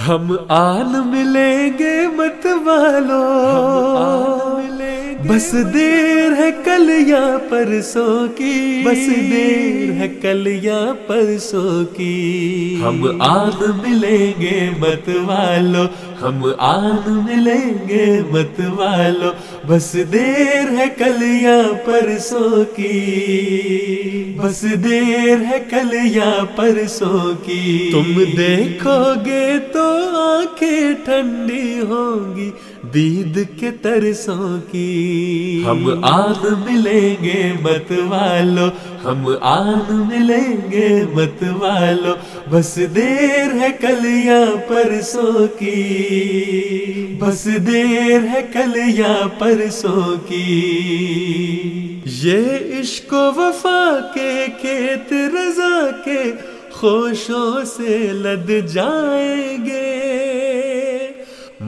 ہم آن ملیں گے مت والو، بس دیر ہے کل یا پرسوں کی، بس دیر ہے کل یا پرسوں کی۔ ہم آن ملیں گے مت والو، ہم آن ملیں گے مت والو، بس دیر ہے کل یا پرسوں کی، بس دیر ہے کل یا پرسوں کی۔ تم دیکھو گے تو آنکھیں ٹھنڈی ہوں گی دید کے ترسوں کی۔ ہم آن ملیں گے مت والو، ہم آن ملیں گے مت والو، بس دیر ہے کل یا پرسوں کی، بس دیر ہے کل یا پرسوں کی۔ یہ عشق و وفا کے کھیت رضا کے خوشوں سے لد جائیں گے،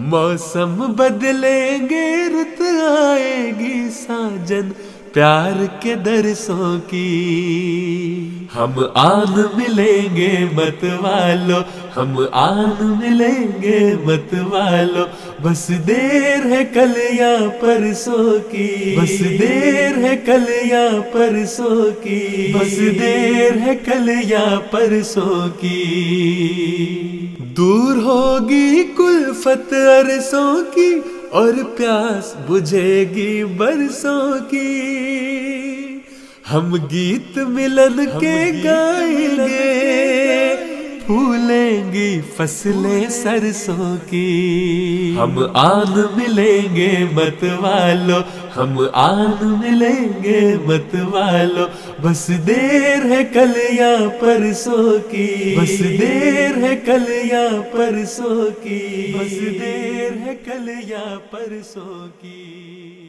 موسم بدلیں گے رت آئے گی ساجن پیار کے درسوں کی۔ ہم آن ملیں گے مت والو، ہم آن ملیں گے مت والو، بس دیر ہے کل یا پرسوں کی، بس دیر ہے کل یا پرسوں کی، بس دیر ہے کل یا پرسوں کی۔ دور ہوگی کلفت عرصوں کی اور پیاس بجھے گی برسوں کی، ہم گیت ملن کے گائیں گے، پھولیں گی فصلیں سرسوں کی۔ ہم آن ملیں گے مت والو، ہم آن ملیں گے مت والو، بس دیر ہے کل یا پرسوں کی، بس دیر ہے کل یا پرسوں کی، بس دیر ہے کل یا پرسوں کی۔